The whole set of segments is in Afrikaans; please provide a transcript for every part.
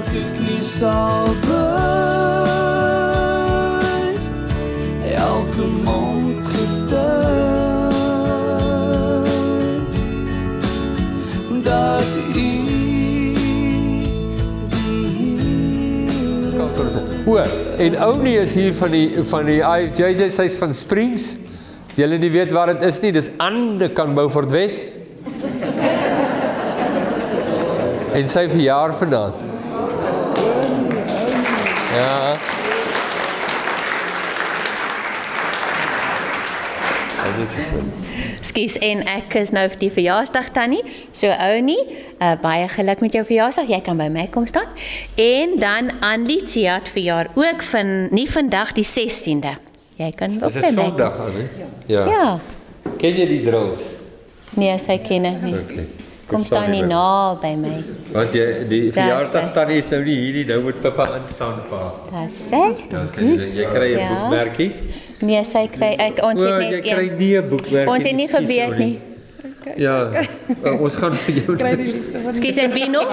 elke knie sal buig, elke mond getuig, dat U die O, en Ounie is hier van die JJ sy's van Springs. As julle nie weet waar dit is nie, dis aan de kant Beaufort West. En sy verjaar vandaag. Ja. Skus, en ek is nou vir die verjaarsdag Tannie, so Ounie, baie geluk met jou verjaarsdag, jy kan by my kom staan. En dan Anlie, sy het verjaar ook nie vandag die 16de. Jy kan ook by my kom. Is dit Sondag, Annie? Ja. Ja. Ken jy die drills? Nee, sy ken dit nie. Okay. Kom staan nie na by my. Want die verjaarsdag Tannie is nou nie hierdie, nou moet Pippa instaan vir haar. Dat sê? Jy kry 'n boekmerkie. Nee, sy kry, ons het net jy kry nie 'n boekmerkie. Ons het nie geweet nie. Ja, ons gaan vir jou. Kry die liefde van Skus, en wie nog?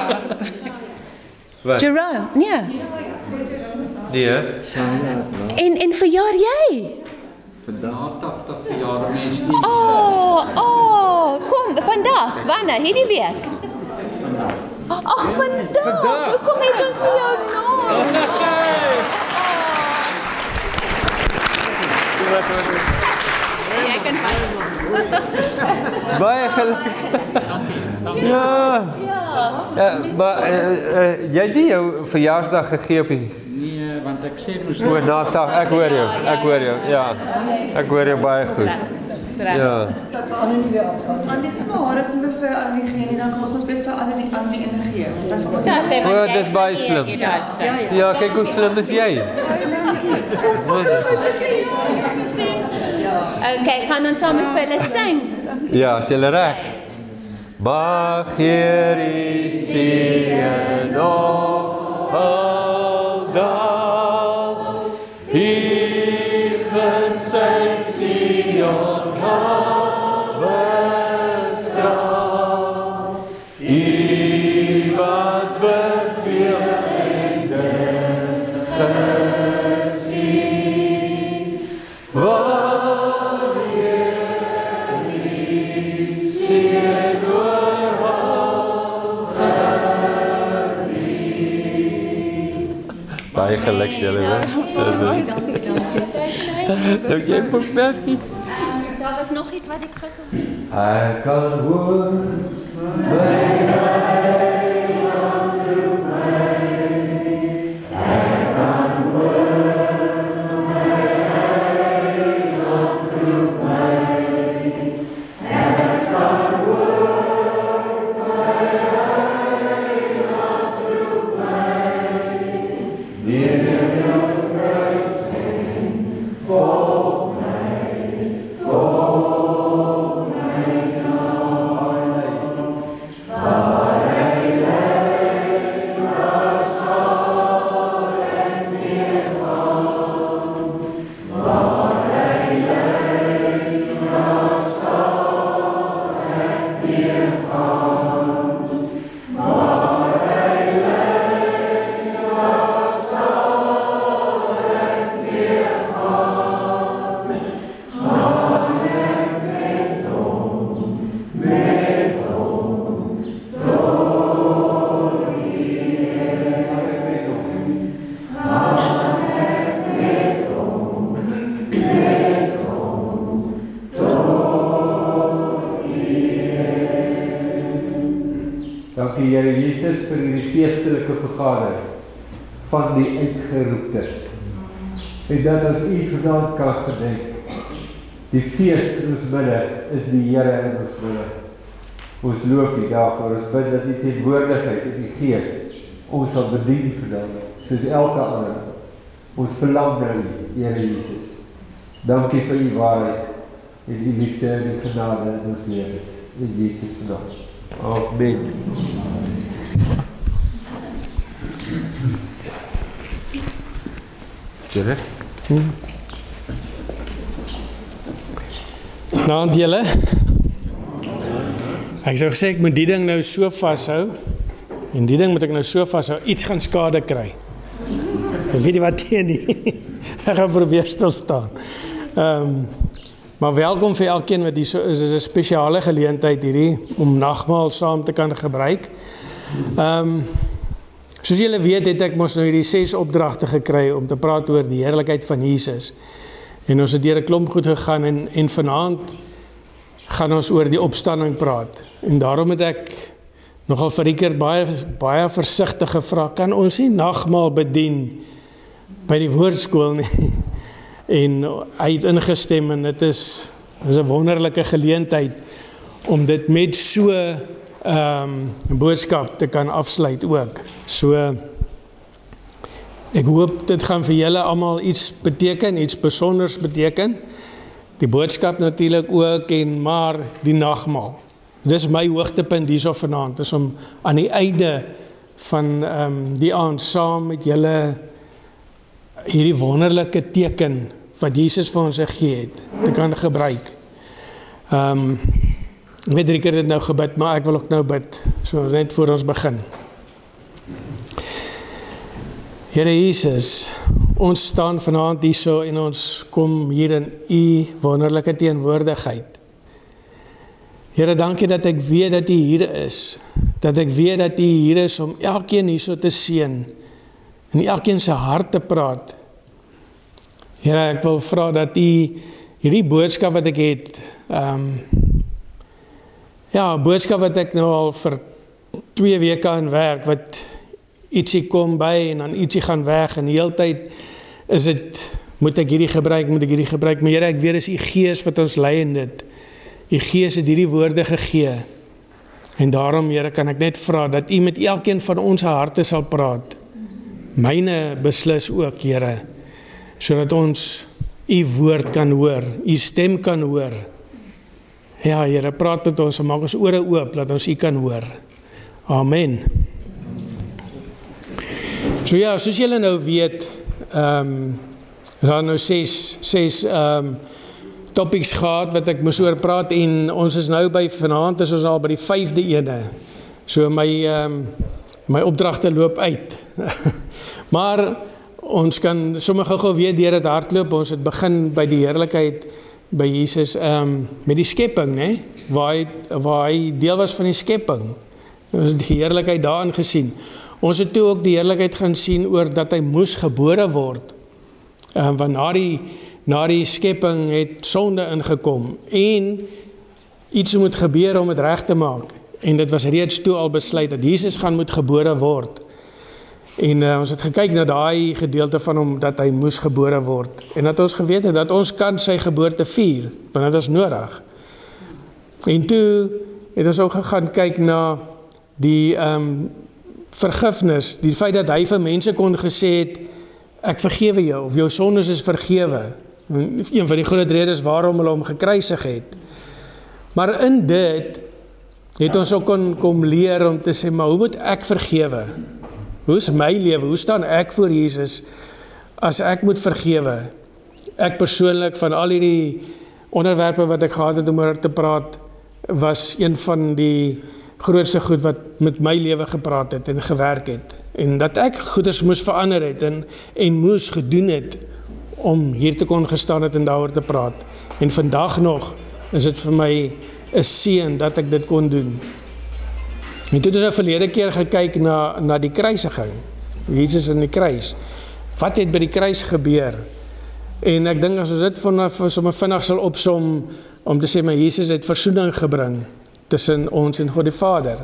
Wat? Jerome, nee. Nee. En verjaar jy? vandag 80 verjaar mens nie. Kom, vandag, wanneer? Hierdie week? Ag, vandag. Hoekom het ons nie jou naam? Jy kan vasmaak. Baie geluk. Ja. Maar jy het nie jou verjaarsdag gegee op die... Nee, want ek sê moes... O, na 80, ek hoor jou, ja. Ek hoor jou baie goed. Ja. Annie het maar haar is vir Annie gee en dan kan ons mos weer vir Annie gee. Ja, sê O, dis baie slim. Ja, kyk hoe slim is jy. Okay, gaan ons saam met hulle sing. Ja, is julle reg? Mag hierdie seën op aldag hier in sy Sion kan bestaan. U wat beveel en gesien, wat hierdie seën oor al gebied. Baie geluk julle, hè? Dank jy boekmerkie. Daar was nog iets wat ek gekom. Ek kan hoor my heiland roep my. Ek kan hoor my heiland roep my. Ek kan hoor my heiland roep my. Neer jou kruis en volg my, volg my na. Waar hy lei, daar sal ek weer gaan. Waar hy lei, daar sal ek weer gaan. Waar hy lei, daar sal ek weer gaan. Gaan ek met hom tot die Gaan ek met hom tot die Dankie Here Jesus vir die feestelike vergadering van die uitgeroeptes. En dat as U vanaand kan gedenk, die fees in ons midde is die Here in ons midde. Ons loof U daarvoor, ons bid dat die teenwoordigheid in die Gees ons sal bedien vandag, soos elke ander. Ons verlang na U, Here Jesus. Dankie vir U waarheid en die liefde en die genade in ons lewens. In Jesus' naam. Amen. Julle? Nou, julle. Ek sou gesê ek moet die ding nou so vashou, En die ding moet ek nou so vashou, iets gaan skade kry. Ek weet nie wat teen nie. Ek gaan probeer stil staan. Maar welkom vir elkeen wat hier so is. Dit is 'n spesiale geleentheid hierdie om nagmaal saam te kan gebruik. Soos julle weet, het ek mos nou hierdie 6 opdragte gekry om te praat oor die heerlikheid van Jesus. En ons het deur 'n klomp goed gegaan en vanaand gaan ons oor die opstanding praat. En daarom het ek nogal vir Rickert baie versigtig gevra, kan ons nie nagmaal bedien by die woordskool nie? En hy het ingestem en dit is 'n wonderlike geleentheid om dit met so 'n boodskap te kan afsluit ook. So ek hoop dit gaan vir julle almal iets beteken, iets besonders beteken. Die boodskap natuurlik ook en maar die nagmaal. Dis my hoogtepunt hierso vanaand, is om aan die einde van die aand saam met julle hierdie wonderlike teken wat Jesus vir ons gegee het, te kan gebruik. Ek weet Rickert het nou gebid, maar ek wil ook nou bid, so net voor ons begin. Here Jesus, ons staan vanaand hierso en ons kom hier in u wonderlike teenwoordigheid. Here, dankie dat ek weet dat u hier is, dat ek weet dat u hier is om elkeen hierso te seën, en elkeen se hart te praat. Here, ek wil vra dat u hierdie boodskap wat ek het, boodskap wat ek nou al vir 2 weke aan werk, wat ietsie kom by en dan ietsie gaan weg, en die hele tyd is dit, moet ek hierdie gebruik, maar Here, ek weet is u Gees wat ons lei in dit. U Gees het hierdie woorde gegee, en daarom, Here, kan ek net vra, dat u met elkeen van ons harte sal praat, myne beslis ook, Here, sodat ons u woord kan hoor, u stem kan hoor. Ja, Here, praat met ons en maak ons ore oop, dat ons u kan hoor. Amen. So ja, soos julle nou weet, is daar nou 6 topics gehad wat ek moes oor praat, en ons is nou by vanaand, is ons al by die 5de ene. So my opdragte loop uit. Maar ons kan sommer gou weer deur dit hardloop. Ons het begin by die heerlikheid by Jesus met die skepping, né? Waar hy deel was van die skepping. Ons het die heerlikheid daarin gesien. Ons het toe ook die heerlikheid gaan sien oor dat hy moes gebore word. Want na die skepping het sonde ingekom en iets moet gebeur om dit reg te maak. En dit was reeds toe al besluit dat Jesus gaan moet gebore word. En ons het gekyk na daai gedeelte van hom, dat hy moes gebore word. En dat ons geweet het, dat ons kan sy geboorte vier, want dit is nodig. En toe het ons ook gegaan kyk na die vergifnis, die feit dat hy vir mense kon gesê het, ek vergewe jou, of jou sondes is vergewe. Een van die groot redes waarom hulle hom gekruisig het. Maar in dit het ons ook kom leer om te sê, maar hoe moet ek vergewe? Hoe is my lewe? Hoe staan ek voor Jesus as ek moet vergewe? Ek persoonlik van al die onderwerpe wat ek gehad het om oor te praat, was een van die grootste goed wat met my lewe gepraat het en gewerk het. En dat ek goeders moes verander het en moes gedoen het om hier te kon gestaan het en daaroor te praat. En vandag nog is dit vir my 'n seën dat ek dit kon doen. En toe het ons verlede keer gekyk na die kruisiging. Jesus in die kruis. Wat het by die kruis gebeur? En ek dink as ons dit sommer vinnig sal opsom, om te sê, maar Jesus het versoening gebring tussen ons en God die Vader.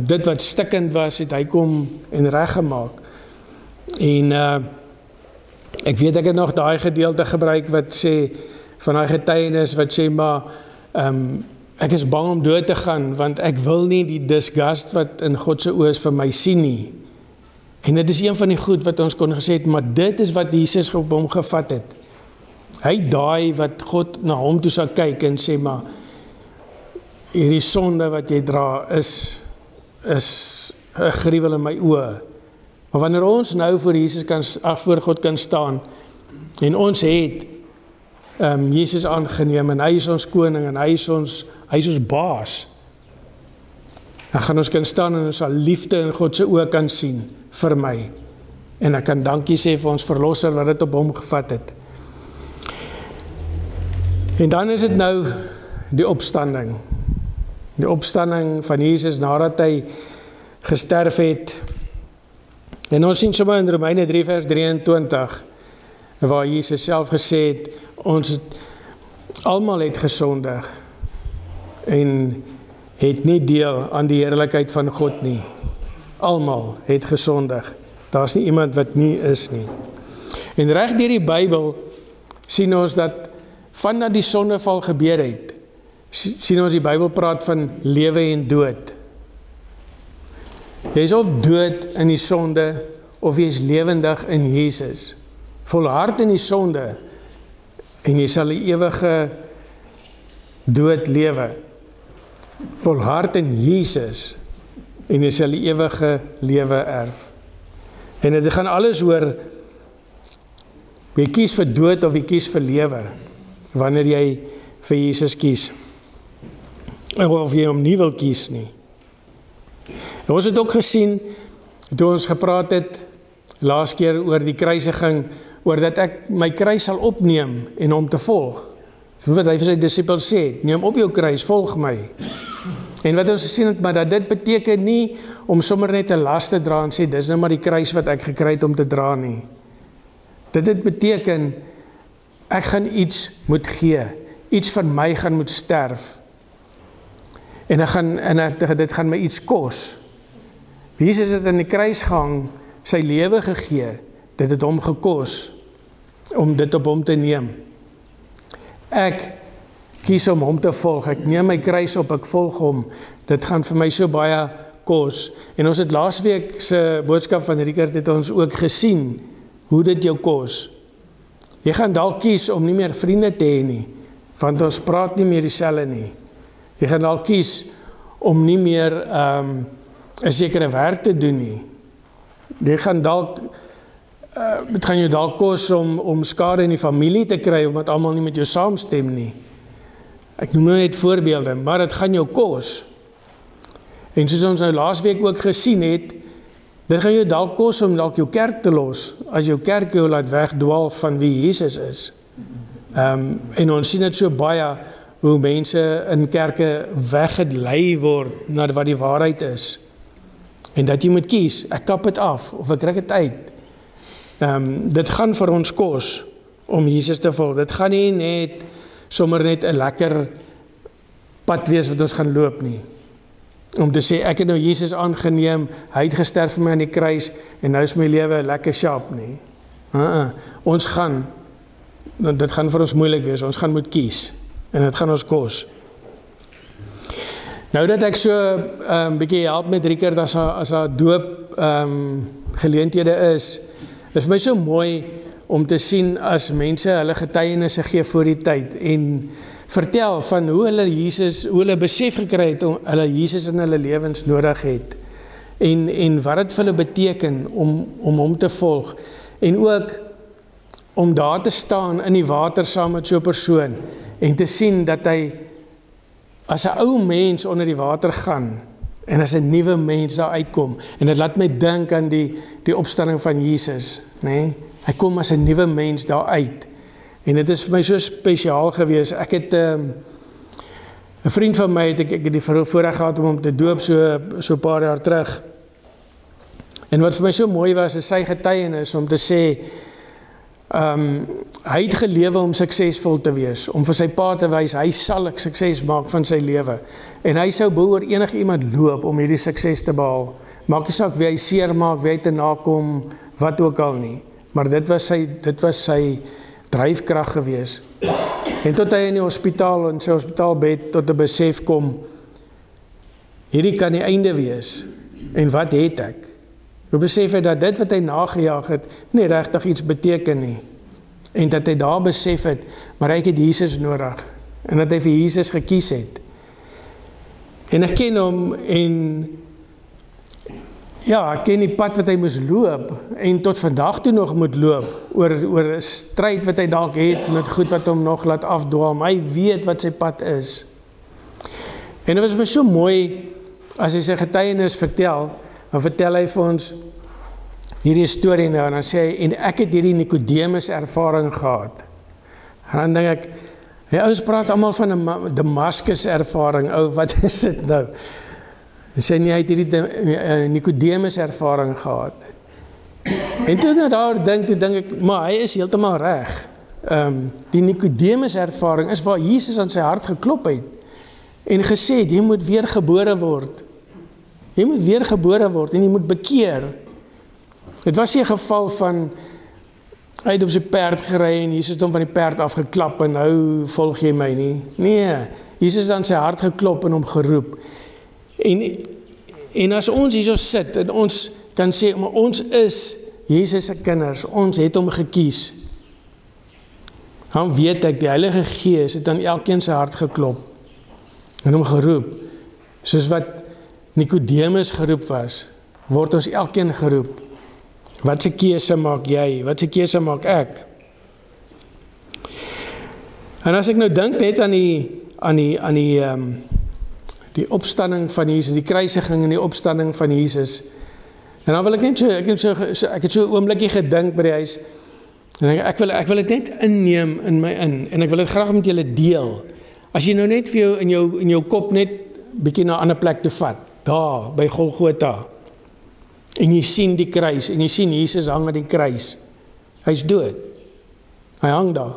Dit wat stikkend was, het hy kom en reggemaak. En ek weet ek het nog daai gedeelte gebruik wat sê, van daai getuienis wat sê, maar ek is bang om dood te gaan, want ek wil nie die disgust wat in God se oë is vir my sien nie. En dit is een van die goed wat ons kon gesê het, maar dit is wat Jesus op hom gevat het. Hy daai wat God na hom toe sal kyk en sê, maar hierdie sonde wat jy dra is 'n gruwel in my oë. Maar wanneer ons nou voor Jesus voor God kan staan, en ons het Jesus aangeneem, en hy is ons koning, en hy is ons baas. Dan gaan ons kan staan en ons sal liefde in God se oë kan sien vir my. En ek kan dankie sê vir ons verlosser wat dit op hom gevat het. En dan is dit nou die opstanding. Die opstanding van Jesus nadat hy gesterf het. En ons sien sommer in Romeine 3 vers 23, waar Jesus self gesê het, ons almal het gesondig en het nie deel aan die heerlikheid van God nie. Almal het gesondig. Daar's nie iemand wat nie is nie. En reg deur die Bybel sien ons dat vandat die sondeval gebeur het, sien ons die Bybel praat van lewe en dood. Jy is of dood in die sonde, of jy is lewendig in Jesus. Volhard in die sonde, en jy sal die ewige dood lewe. Volhard in Jesus, en jy sal die ewige lewe erf. En dit gaan alles oor, jy kies vir dood of jy kies vir lewe, wanneer jy vir Jesus kies. Of jy hom nie wil kies nie. En ons het ook gesien, toe ons gepraat het, laas keer oor die kruisiging, oor dat ek my kruis sal opneem en hom te volg. Wat hy vir sy disippels sê, neem op jou kruis, volg my. En wat ons gesien het, maar dat dit beteken nie om sommer net 'n las te dra en sê, dis nou maar die kruis wat ek gekry het om te dra nie. Dit beteken, ek gaan iets moet gee, iets van my gaan moet sterf. En dit gaan my iets kos. Jesus het in die kruis gehang, sy lewe gegee, dit het hom gekos, om dit op hom te neem. Ek kies om hom te volg, ek neem my kruis op, ek volg hom, dit gaan vir my so baie kos. En ons het laasweek se boodskap van Richard het ons ook gesien, hoe dit jou kos. Jy gaan dalk kies om nie meer vriende te hê nie, want ons praat nie meer dieselfde nie. Jy gaan dalk kies om nie meer 'n sekere werk te doen nie. Jy gaan dalk, dit gaan jou dalk kos om skade in die familie te kry, omdat almal nie met jou saamstem nie. Ek noem nou net voorbeelde, maar dit gaan jou kos. En soos ons nou laasweek ook gesien het, dit gaan jou dalk kos om dalk jou kerk te los, as jou kerk jou laat wegdwaal van wie Jesus is. En ons sien dit so baie, hoe mense in kerke weggelei word na wat die waarheid is. En dat jy moet kies, ek kap het af, of ek kry dit uit. Dit gaan vir ons kos, om Jesus te volg. Dit gaan nie net, sommer net 'n lekker pad wees wat ons gaan loop nie. Om te sê, ek het nou Jesus aangeneem, hy het gesterf vir my aan die kruis, en nou is my lewe lekker sharp nie. Ons gaan, dit gaan vir ons moeilik wees, ons gaan moet kies, en dit gaan ons kos. Nou dat ek so 'n bietjie help met Richard as haar doop geleenthede is vir my so mooi om te sien as mense hulle getuienisse gee voor die tyd en vertel van hoe hulle besef gekry het om hulle Jesus in hulle lewens nodig het en wat dit vir hulle beteken om hom te volg en ook om daar te staan in die water saam met so 'n persoon en te sien dat hy as 'n ou mens onder die water gaan en as 'n nuwe mens daar uitkom en dit laat my dink aan die opstanding van Jesus, nê? Hy kom as 'n nuwe mens daar uit. En dit is vir my so spesiaal gewees. Ek het 'n vriend van my ek het die voorreg gehad om hom te doop so 'n paar jaar terug. En wat vir my so mooi was is sy getuienis om te sê hy het gelewe om suksesvol te wees, om vir sy pa te wys, hy sal ek sukses maak van sy lewe. En hy sou behoor enige iemand loop om hierdie sukses te behaal. Maak nie saak wie hy seer maak, wie hy te nakom, wat ook al nie. Maar dit was sy dryfkrag gewees. En tot hy in die hospitaal, in sy hospitaalbed, tot 'n besef kom, hierdie kan die einde wees. En wat het ek? Hoe besef hy dat dit wat hy nagejaag het, nie regtig iets beteken nie. En dat hy daar besef het, maar hy het Jesus nodig. En dat hy vir Jesus gekies het. En ek ken hom en ja, ek ken die pad wat hy moes loop en tot vandag toe nog moet loop oor 'n stryd wat hy dalk het met goed wat hom nog laat afdwaal, maar hy weet wat sy pad is. En dit was my so mooi as hy sy getuienis vertel, dan vertel hy vir ons hierdie storie nou, en dan sê hy, en ek het hierdie Nicodemus ervaring gehad. En dan denk ek, die ouens praat allemaal van 'n Damascus ervaring, wat is dit nou? Hy sê nie, hy het hierdie Nicodemus ervaring gehad. En toe ek daar dink, toe dink ek, maar hy is heeltemal reg. Die Nicodemus ervaring is waar Jesus aan sy hart geklop het, en gesê het, jy moet weer gebore word. Jy moet weer gebore word, en jy moet bekeer. Het was nie 'n geval van, hy het op sy perd gery, en Jesus het hom van die perd afgeklap, en nou volg jy my nie. Nee, Jesus het aan sy hart geklop, en hom geroep. En as ons hierso sit, en ons kan sê, maar ons is Jesus se kinders, ons het hom gekies. Dan weet ek, die Heilige Gees het aan elkeen sy hart geklop, en hom geroep, soos wat Nicodemus geroep was, word ons elkeen geroep. Wat se keuse maak jy? Wat se keuse maak ek? En as ek nou dink net aan die opstanding van Jesus, die kruisiging en die opstanding van Jesus, en dan wil ek net ek het so 'n oombliekie gedink by die huis, en ek wil dit net inneem in my en ek wil dit graag met julle deel. As jy nou net vir jou in jou kop net bietjie na 'n ander plek toe vat, daar by Golgotha, en jy sien die kruis, en jy sien Jesus hang aan die kruis, hy's dood, hy hang daar,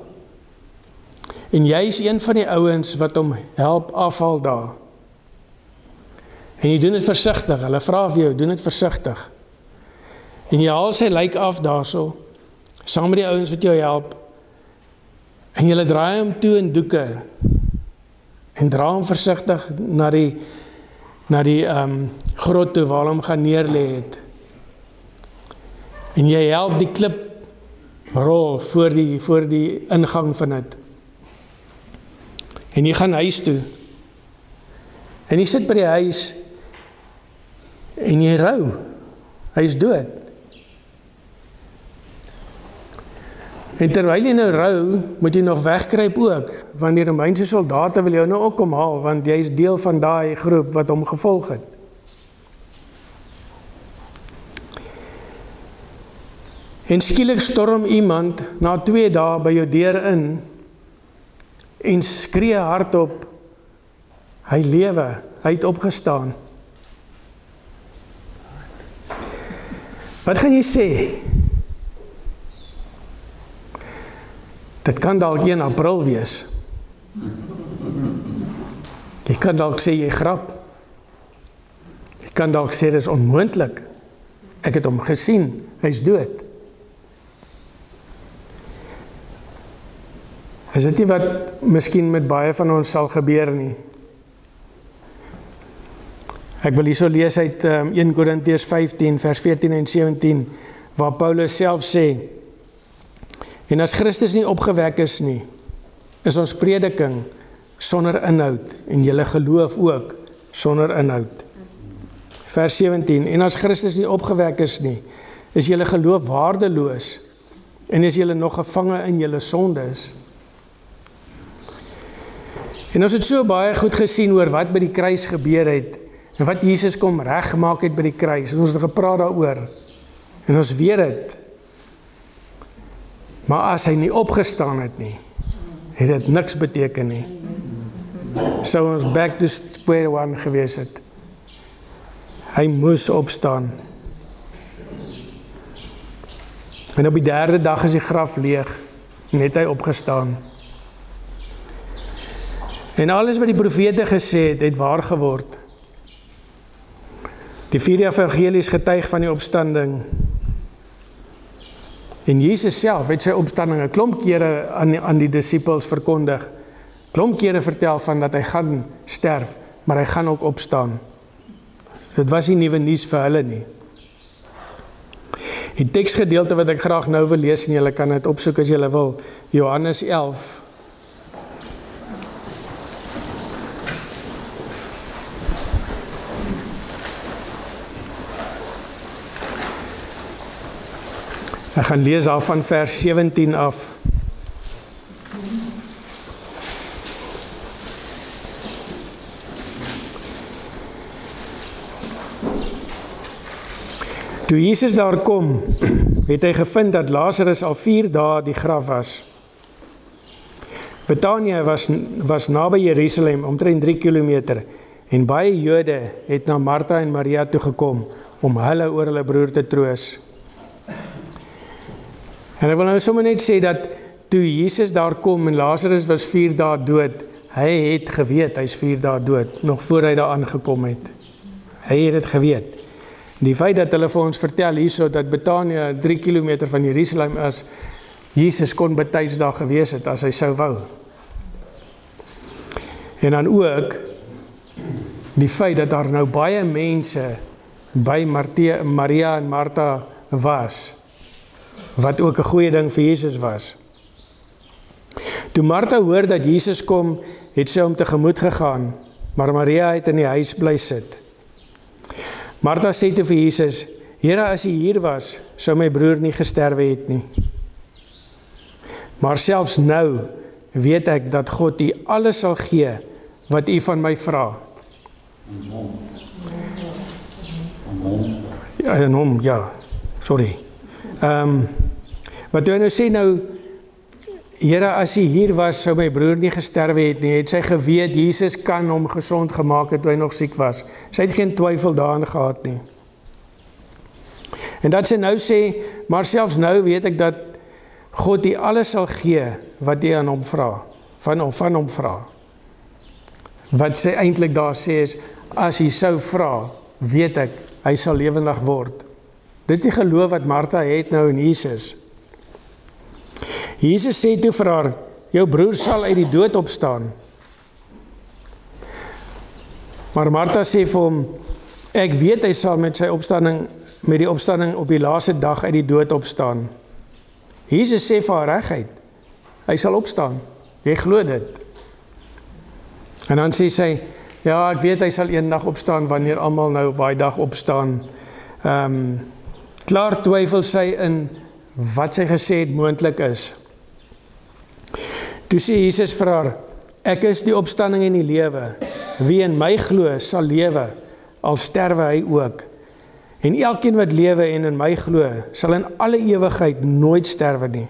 en jy is een van die ouens wat hom help afhaal daar, en jy doen dit versigtig, hulle vra vir jou, doen dit versigtig, en jy haal sy lijk af daar so, saam met die ouens wat jou help, en jy draai hom toe in doeke, en dra hom versigtig na die grot toe waar hom gaan neerlê het. En jy help die klip rol voor die ingang van dit. En jy gaan huis toe. En jy sit by die huis en jy rou. Hy is dood. En terwyl jy nou rou, moet jy nog wegkruip ook, want die Romeinse soldate wil jou nou ook kom haal, want jy is deel van daai groep wat hom gevolg het. En skielik storm iemand na 2 dae by jou deur in, en skree hardop, hy lewe, hy het opgestaan. Wat gaan jy sê? Dit kan dalk 1 April wees. Jy kan dalk sê jy grap. Jy kan dalk sê dit is onmoontlik. Ek het hom gesien, hy is dood. Is dit nie wat miskien met baie van ons sal gebeur nie? Ek wil hierso lees uit 1 Korintiërs 15 vers 14 en 17 waar Paulus self sê, en as Christus nie opgewek is nie, is ons prediking sonder inhoud en julle geloof ook sonder inhoud. Vers 17, en as Christus nie opgewek is nie, is julle geloof waardeloos en is julle nog gevange in julle sondes. En ons het so baie goed gesien oor wat by die kruis gebeur het, en wat Jesus kom reggemaak het by die kruis, en ons het gepraat daaroor, en ons weet het, maar as hy nie opgestaan het nie, het dit niks beteken nie. Sou ons back to square one gewees het. Hy moes opstaan. En op die 3de dag is die graf leeg, en het hy opgestaan. En alles wat die profete gesê het waar geword. Die 4 evangelies getuig van die opstanding. En Jesus self het sy opstanding 'n klomp kere aan die disippels verkondig. Klomp kere vertel van dat hy gaan sterf, maar hy gaan ook opstaan. Dit was nie nuwe nuus vir hulle nie. Die teksgedeelte wat ek graag nou wil lees, en julle kan dit opsoek as julle wil, Johannes 11. Ek gaan lees af van vers 17 af. Toe Jesus daar kom, het hy gevind dat Lazarus al 4 dae die graf was. Betanië was naby Jerusalem, omtrent 3 kilometer, en baie Jode het na Martha en Maria toegekom om hulle oor hulle broer te troos. En ek wil nou sommer net sê dat toe Jesus daar kom en Lazarus was 4 dae dood, hy het geweet, hy is 4 dae dood, nog voor hy daar aangekom het. Hy het dit geweet. Die feit dat hulle vir ons vertel hierso dat Betanië 3 kilometer van Jerusalem is, Jesus kon betyds daar gewees het as hy sou wou. En dan ook die feit dat daar nou baie mense by Maria en Martha was, wat ook 'n goeie ding vir Jesus was. Toe Martha hoor dat Jesus kom, het sy hom tegemoet gegaan, maar Maria het in die huis bly sit. Martha sê toe vir Jesus, Here, as U hier was, sou my broer nie gesterwe het nie. Maar selfs nou weet ek dat God U alles sal gee wat U van my vra. En hom, ja, sorry. Wat hy nou sê nou, Here, as U hier was, sou my broer nie gesterwe het nie. Het sy geweet, Jesus kan hom gesond gemaak het toe hy nog siek was. Sy het geen twyfel daarin gehad nie. En dat sy nou sê, maar selfs nou weet ek dat God U alles sal gee wat U aan hom vra, van hom vra. Wat sy eintlik daar sê is, as hy sou vra, weet ek, hy sal lewendig word. Dit is die geloof wat Martha het nou in Jesus. Jesus sê toe vir haar, jou broer sal uit die dood opstaan. Maar Martha sê vir hom, ek weet hy sal met die opstanding op die laaste dag uit die dood opstaan. Jesus sê vir haar reguit, hy sal opstaan. Jy glo dit. En dan sê sy, ja, ek weet hy sal eendag opstaan wanneer almal nou op daai dag opstaan. Klaar twyfel sy in wat sy gesê het moontlik is. Toe sê Jesus vir haar, ek is die opstanding en die lewe. Wie in my glo sal lewe, al sterwe hy ook. En elkeen wat lewe en in my glo, sal in alle ewigheid nooit sterwe nie.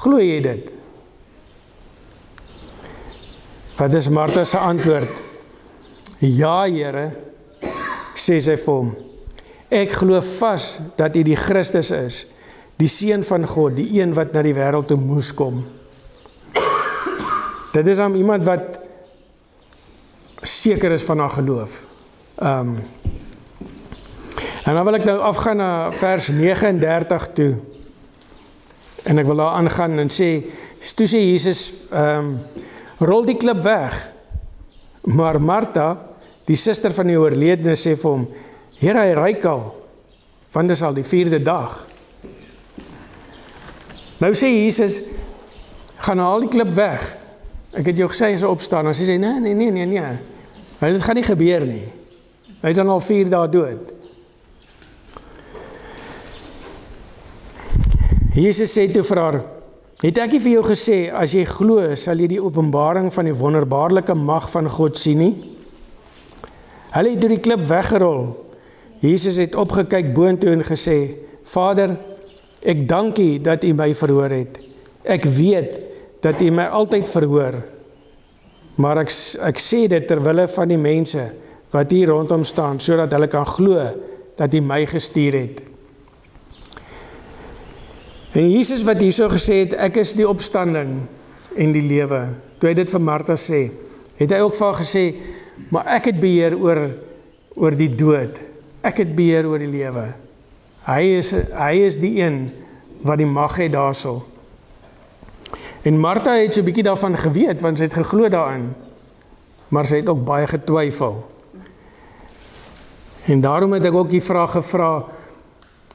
Glo jy dit? Wat is Martha se antwoord? Ja, Here, sê sy vir hom. Ek glo vas dat U die Christus is, die Seun van God, die een wat na die wêreld toe moes kom. Dit is iemand wat seker is van haar geloof. En dan wil ek nou afgaan na vers 39 toe. En ek wil daar aangaan en sê, toe sê Jesus, rol die klip weg. Maar Martha, die suster van die oorledene, sê vir hom, Here, hy ruik al, want dit is al die 4de dag. Nou sê Jesus, gaan haal die klip weg. Ek het jou gesê, hy sal opstaan. En sy sê, nee. Dit gaan nie gebeur nie. Hy is dan al 4 dae dood. Jesus sê toe vir haar, het ek nie vir jou gesê, as jy glo, sal jy die openbaring van die wonderbaarlike mag van God sien nie? Hulle het door die klip weggerol. Jesus het opgekyk boontoe en gesê, Vader, ek dank U dat U my verhoor het. Ek weet dat U my altyd verhoor. Maar ek sê dit terwille van die mense wat hier rondom staan, sodat hulle kan glo dat U my gestuur het. En Jesus wat hierso gesê het, ek is die opstanding en die lewe. Toe hy dit vir Martha sê, het hy ook vir haar gesê, maar ek het beheer oor die dood. Ek het beheer oor die lewe. Hy is die een wat die mag het daarso. En Martha het so 'n bietjie daarvan geweet, want sy het geglo daarin, maar sy het ook baie getwyfel. En daarom het ek ook die vraag gevra,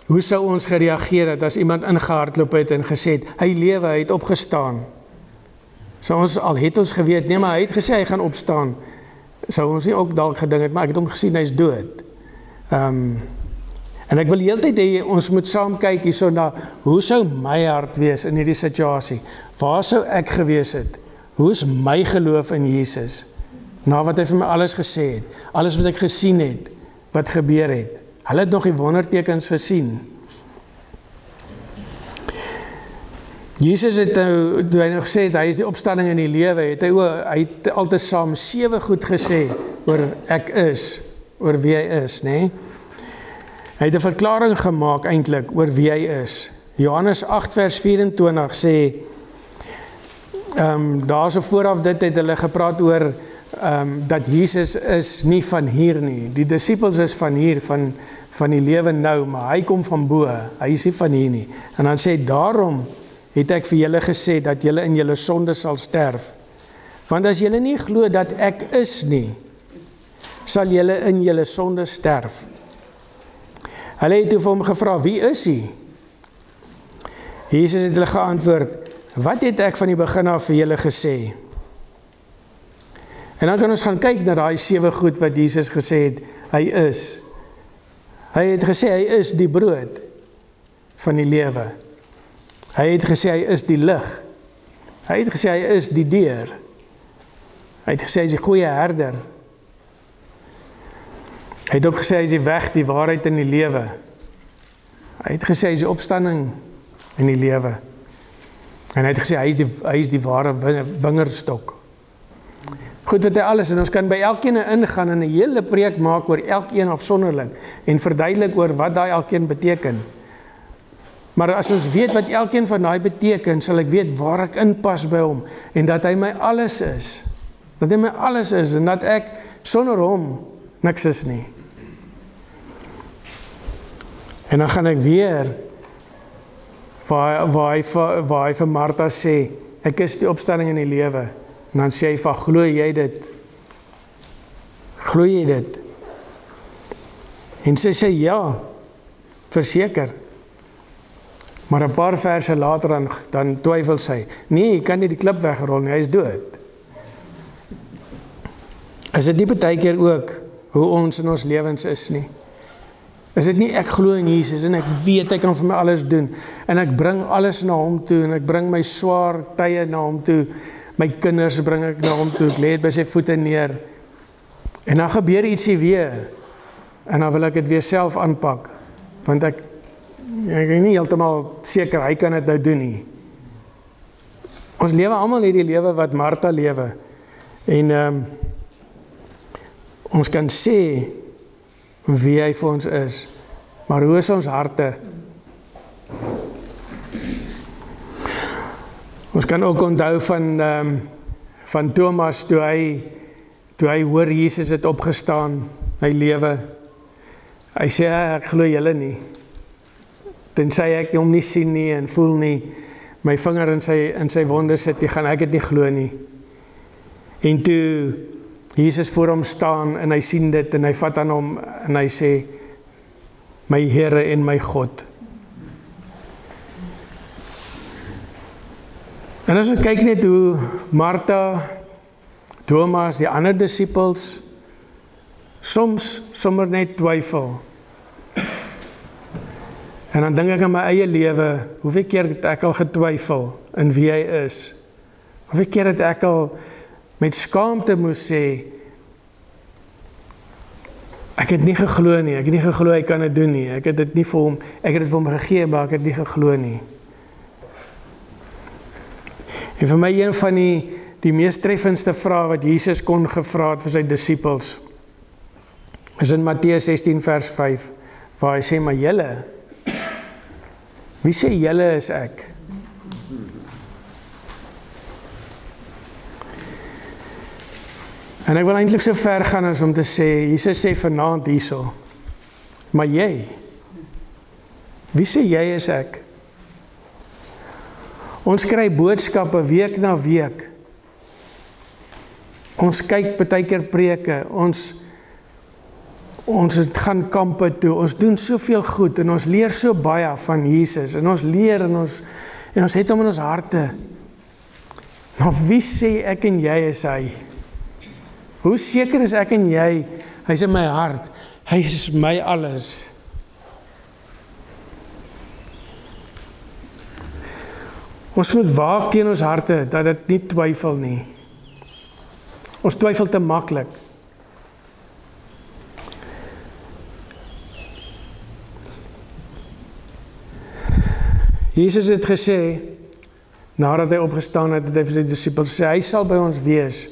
hoe sou ons gereageer het as iemand ingehardloop het en gesê het, hy lewe, hy het opgestaan. Sou ons, al het ons geweet, nee, maar hy het gesê hy gaan opstaan, sou ons nie ook dalk gedink het, maar ek het hom gesien, hy is dood. En ek wil heeltyd hê, ons moet saam kyk hierso na, hoe sou my hart wees in hierdie situasie? Waar sou ek gewees het? Hoe is my geloof in Jesus? Na wat hy vir my alles gesê het, alles wat ek gesien het, wat gebeur het, Hulle het nog die wondertekens gesien. Jesus het nou, toe hy nog gesê het, hy is die opstanding in die lewe, hy het altyd saam 7 goed gesê oor ek is, oor wie hy is, né? Hy het 'n verklaring gemaak eintlik oor wie hy is. Johannes 8 vers 24 sê, daar so vooraf dit het hulle gepraat oor dat Jesus is nie van hier nie. Die disippels is van hier, van die lewe nou, maar hy kom van bo, hy is nie van hier nie. En dan sê, daarom het ek vir julle gesê dat julle in julle sonde sal sterf. Want as julle nie glo dat ek is nie, sal julle in julle sonde sterf. Hulle het toe vir hom gevra, wie is hy? Jesus het hulle geantwoord, wat het ek van die begin af vir julle gesê? En dan kan ons gaan kyk na daai 7 goed wat Jesus gesê het, hy is. Hy het gesê, hy is die brood van die lewe. Hy het gesê, hy is die lig. Hy het gesê, hy is die deur. Hy het gesê, hy is die goeie herder. Hy het ook gesê, hy is die weg, die waarheid en die lewe. Hy het gesê, hy is die opstanding in die lewe. En hy het gesê, hy is die ware wingerdstok. Goed wat hy alles, en ons kan by elkeen ingaan en 'n hele preek maak oor elkeen afsonderlik en verduidelik oor wat daai elkeen beteken. Maar as ons weet wat elkeen van daai beteken, sal ek weet waar ek inpas by hom en dat hy my alles is. Dat hy my alles is en dat ek sonder hom niks is nie. En dan gaan ek weer waar hy vir Martha sê, ek is die opstanding in die lewe. En dan sê hy van, glo jy dit? Glo jy dit? En sy sê, ja, verseker. Maar 'n paar verse later dan twyfel sy, nee, jy kan nie die klip wegrol nie, hy is dood. Is dit nie partykeer ook hoe ons in ons lewens is nie? Is dit nie, ek glo in Jesus en ek weet hy kan vir my alles doen en ek bring alles na hom toe en ek bring my swaar tye na hom toe, my kinders bring ek na hom toe, ek lê dit by sy voete neer en dan gebeur ietsie weer en dan wil ek dit weer self aanpak want ek is nie heeltemal seker hy kan dit nou doen nie. Ons lewe almal hierdie lewe wat Martha lewe en ons kan sê wie hy vir ons is, maar hoe is ons harte? Ons kan ook onthou van Thomas toe hy hoor Jesus het opgestaan, hy lewe. Hy sê, ek glo julle nie. Tensy ek hom nie sien nie en voel nie, my vinger in sy wonde sit, gaan ek dit nie glo nie. En toe Jesus voor hom staan en hy sien dit en hy vat aan hom en hy sê, my Here en my God. En as ons kyk net hoe Martha, Thomas, die ander disippels, soms sommer net twyfel. En dan dink ek aan my eie lewe, hoeveel keer het ek al getwyfel in wie hy is? Hoeveel keer het ek al met skaamte moes sê, ek het nie geglo nie, ek het nie geglo hy kan dit doen nie, ek het dit vir hom gegee, maar ek het nie geglo nie. En vir my een van die mees treffendste vrae wat Jesus kon gevra het vir sy disippels, is in Matteus 16 vers 5, waar hy sê, maar julle, wie sê julle is ek? En ek wil eintlik so ver gaan as om te sê, Jesus sê vanaand hierso, maar jy, wie sê jy is ek? Ons kry boodskappe week na week. Ons kyk partykeer preke, ons gaan kampe toe, ons doen soveel goed en ons leer so baie van Jesus en ons leer en ons het hom in ons harte. Maar wie sê ek en jy is hy? Hoe seker is ek en jy, hy is in my hart, hy is my alles. Ons moet waak teen ons harte, dat dit nie twyfel nie. Ons twyfel te maklik. Jesus het gesê, nadat hy opgestaan het, het hy vir die disciples gesê, hy sal by ons wees,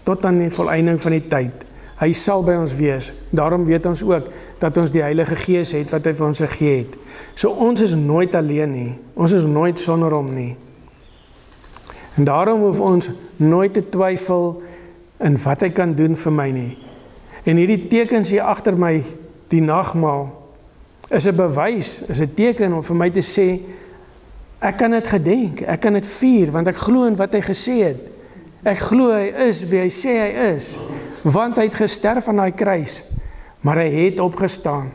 tot aan die volleinding van die tyd. Hy sal by ons wees. Daarom weet ons ook, dat ons die Heilige Gees het, wat hy vir ons gegee het. So ons is nooit alleen nie, ons is nooit sonder hom nie. En daarom hoef ons nooit te twyfel in wat hy kan doen vir my nie. En hierdie tekens hier agter my, die nagmaal, is 'n bewys, is 'n teken om vir my te sê, ek kan dit gedenk, ek kan dit vier, want ek glo in wat hy gesê het. Ek glo hy is wie hy sê hy is, want hy het gesterf aan daai kruis, maar hy het opgestaan.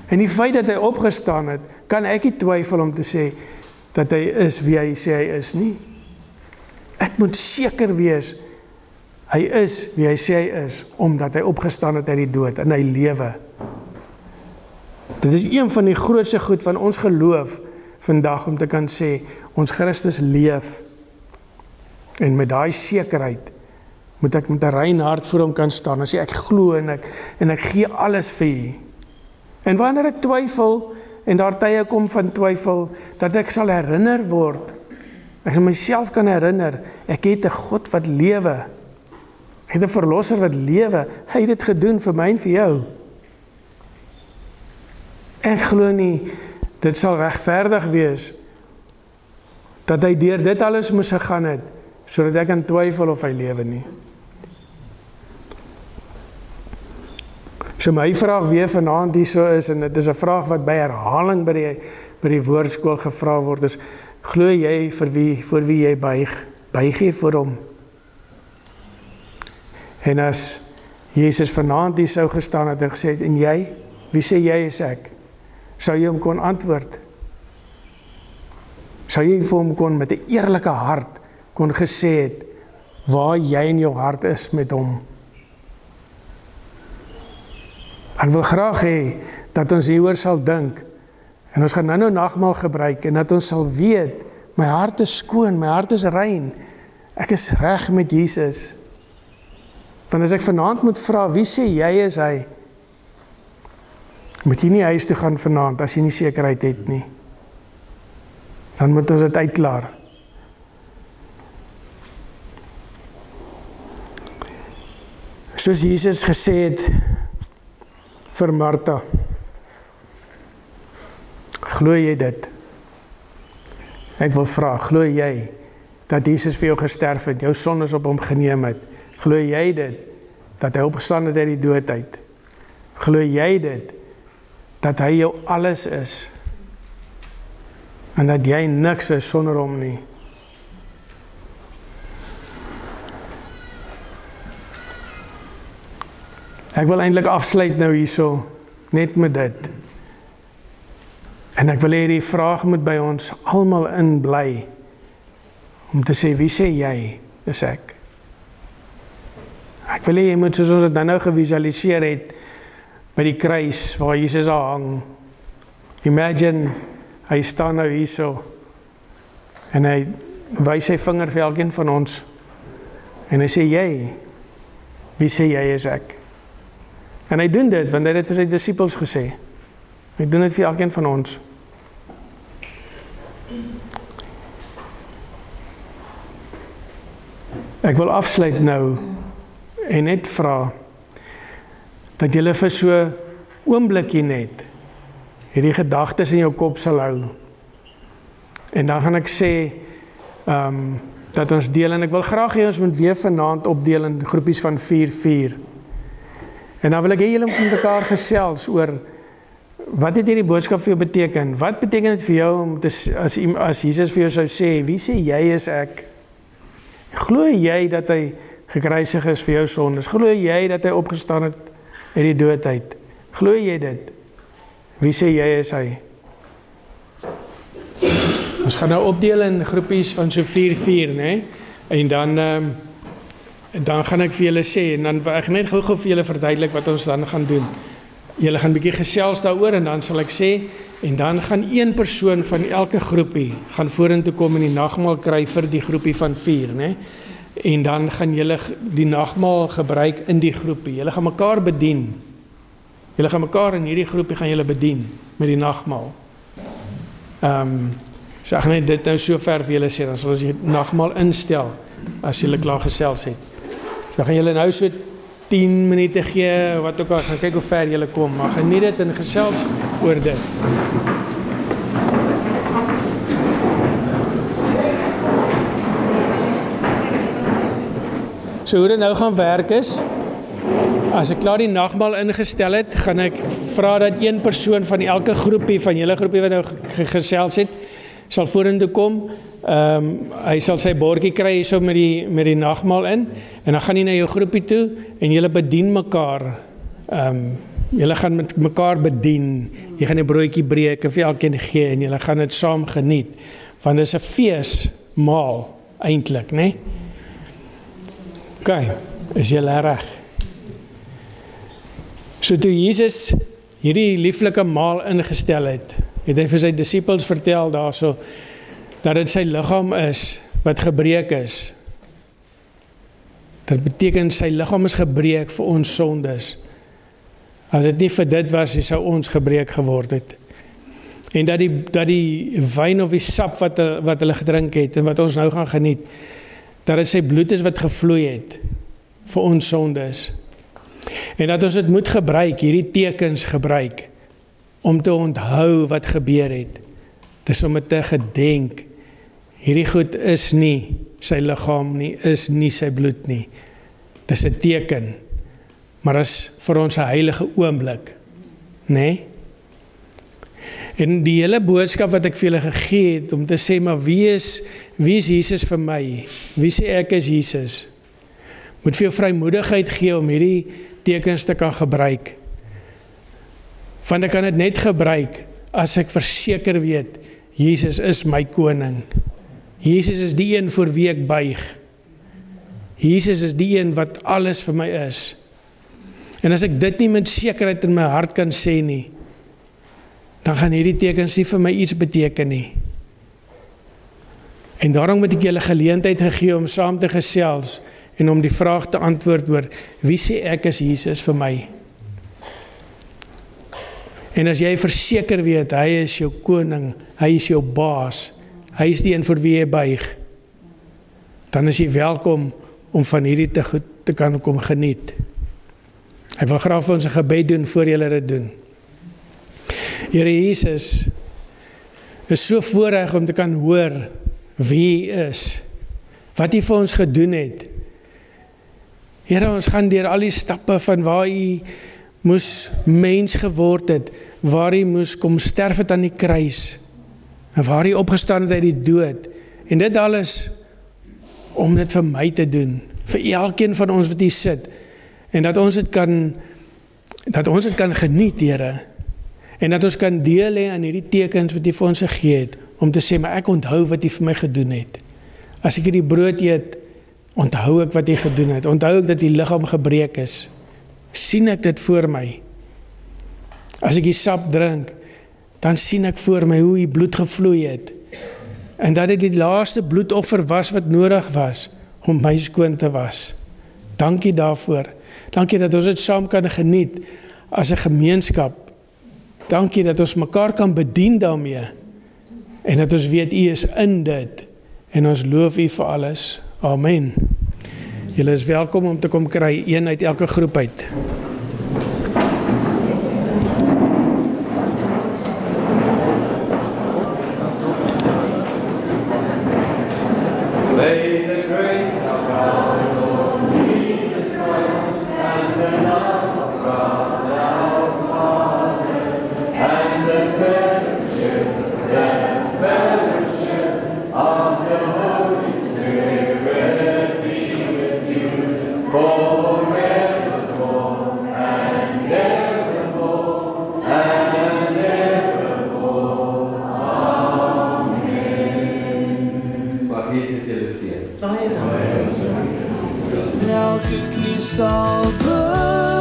En die feit dat hy opgestaan het, kan ek nie twyfel om te sê, dat hy is wie hy sê hy is nie. Ek moet seker wees, hy is wie hy sê hy is, omdat hy opgestaan het uit die dood, en hy lewe. Dit is een van die grootste goed van ons geloof vandag, om te kan sê, ons Christus leef. En met daai sekerheid, moet ek met 'n rein hart voor hom kan staan, en sê, ek glo en ek gee alles vir u. En wanneer ek twyfel, en daar tye kom van twyfel, dat ek sal herinner word, ek sal myself kan herinner, ek het 'n God wat lewe, ek het 'n verlosser wat lewe, hy het dit gedoen vir my en vir jou. Ek glo nie, dit sal regverdig wees, dat hy deur dit alles moes gegaan het, sodat ek kan twyfel of hy lewe nie. So my vraag weer vanaand hier so is, en dit is 'n vraag wat by herhaling by die woordskool gevra word, is, glo jy vir wie jy buig jy vir hom? En as Jesus vanaand hier sou gestaan het en gesê het, en jy, wie sê jy is ek? Sou jy hom kon antwoord? Sou jy vir hom kon met 'n eerlike hart kon gesê het, waar jy in jou hart is met hom? Ek wil graag hê, dat ons hieroor sal dink, en ons gaan nou nagmaal gebruik, en dat ons sal weet, my hart is skoon, my hart is rein, ek is reg met Jesus. Want as ek vanaand moet vra, wie sê jy is hy? Moet jy nie huis toe gaan vanaand, as jy nie sekerheid het nie. Dan moet ons dit uitklaar. Soos Jesus gesê het, vir Martha, glo jy dit? Ek wil vra, glo jy, dat Jesus vir jou gesterf het, jou sondes op hom geneem het? Glo jy dit, dat hy opgestaan het uit die dood uit? Glo jy dit, dat hy jou alles is, en dat jy niks is sonder hom nie? Ek wil eintlik afsluit nou hierso, net met dit. En ek wil hê die vraag moet by ons almal in bly, om te sê, wie sê jy, is ek? Ek wil hê jy moet, soos ons het nou gevisualiseer het, by die kruis, waar Jesus al hang. Imagine, hy staan nou hierso, en hy wys sy vinger vir elkeen van ons, en hy sê, jy, wie sê jy is ek? En hy doen dit, want hy het dit vir sy disciples gesê. Hy doen dit vir elkeen van ons. Ek wil afsluit nou, en net vra, dat julle vir so oomblikkie net, hierdie gedagtes in jou kop sal hou. En dan gaan ek sê, dat ons deel, en ek wil graag hê ons moet weer vanaand opdeel in groepies van 4-4. En dan wil ek hê julle met mekaar gesels oor, wat het hierdie boodskap vir jou beteken? Wat beteken dit vir jou, om te, as Jesus vir jou sou sê, wie sê jy is ek? Glo jy dat hy gekruisig is vir jou sondes? Glo jy dat hy opgestaan het uit die dood uit? Glo jy dit? Wie sê jy is hy? Ons gaan nou opdeel in groepies van so 4-4, né? En dan gaan ek vir julle sê, en dan ek net gou vir julle verduidelik wat ons dan gaan doen. Julle gaan 'n bietjie gesels daaroor, en dan sal ek sê, en dan gaan een persoon van elke groepie gaan vorentoe kom en die nagmaal kry vir die groepie van 4, né? En dan gaan julle die nagmaal gebruik in die groepie. Julle gaan mekaar bedien. Julle gaan mekaar in hierdie groepie gaan julle bedien met die nagmaal. So ek gaan net dit nou so ver vir julle sê, dan sal ons die nagmaal instel, as julle klaar gesels het. So gaan julle nou so 10 minute gee, wat ook al, gaan kyk hoe ver julle kom, maar geniet dit en gesels oor dit. So hoe dit nou gaan werk is, as ek klaar die nagmaal ingestel het, gaan ek vra dat een persoon van elke groepie, van julle groepie wat nou gesels het, sal vorentoe kom, hy sal sy bordjie kry hier so met die nagmaal in, en dan gaan hy na jou groepie toe, en julle bedien mekaar, julle gaan met mekaar bedien, jy gaan die broodjie breek, en vir elkeen gee, en julle gaan dit saam geniet, want dit is 'n feesmaal, eintlik, né? Okay, is julle reg? So toe Jesus hierdie lieflike maal ingestel het hy vir sy disippels vertel daarso, dat dit sy liggaam is, wat gebreek is. Dat beteken sy liggaam is gebreek vir ons sondes. As dit nie vir dit was, sou ons gebreek geword het. En dat die wyn of die sap wat hulle gedrink het, en wat ons nou gaan geniet, dat dit sy bloed is wat gevloei het, vir ons sondes. En dat ons dit moet gebruik, hierdie tekens gebruik, om te onthou wat gebeur het. Dis om het te gedenk. Hierdie goed is nie sy liggaam nie, is nie sy bloed nie. Dis 'n teken, maar is vir ons 'n heilige oomblik, né? En die hele boodskap wat ek vir julle gegee het, om te sê, maar wie is Jesus vir my? Wie sê ek is Jesus? Moet vir jou vrymoedigheid gee om hierdie tekens te kan gebruik. Want ek kan dit net gebruik as ek verseker weet, Jesus is my koning. Jesus is die een voor wie ek buig. Jesus is die een wat alles vir my is. En as ek dit nie met sekerheid in my hart kan sê nie, dan gaan hierdie tekens nie vir my iets beteken nie. En daarom moet ek julle geleentheid gegee om saam te gesels en om die vraag te antwoord oor, wie sê ek is Jesus vir my? En as jy verseker weet, hy is jou koning, hy is jou baas, hy is die een vir wie jy buig, dan is jy welkom om van hierdie te kan kom geniet. Ek wil graag vir ons 'n gebed doen voor julle dit doen. Here Jesus, is so voorreg om te kan hoor wie hy is, wat hy vir ons gedoen het. Here, ons gaan deur al die stappe van waar hy moes mens geword het, waar hy moes kom sterf het aan die kruis, en waar hy opgestaan het uit die dood, en dit alles, om dit vir my te doen, vir elkeen van ons wat hier sit, en dat ons dit kan geniet, Here, en dat ons kan deel hê aan hierdie tekens wat hy vir ons gegee het, om te sê, maar ek onthou wat hy vir my gedoen het. As ek hierdie brood eet, onthou ek wat hy gedoen het, onthou ek dat die liggaam gebreek is, sien ek dit voor my. As ek die sap drink, dan sien ek voor my hoe die bloed gevloei het, en dat dit die laaste bloedoffer was wat nodig was, om my skoon te was. Dankie daarvoor. Dankie dat ons dit saam kan geniet, as 'n gemeenskap. Dankie dat ons mekaar kan bedien daarmee, en dat ons weet, U is in dit, en ons loof U vir alles. Amen. Julle is welkom om te kom kry, een uit elke groep uit. Elke knie sal buig.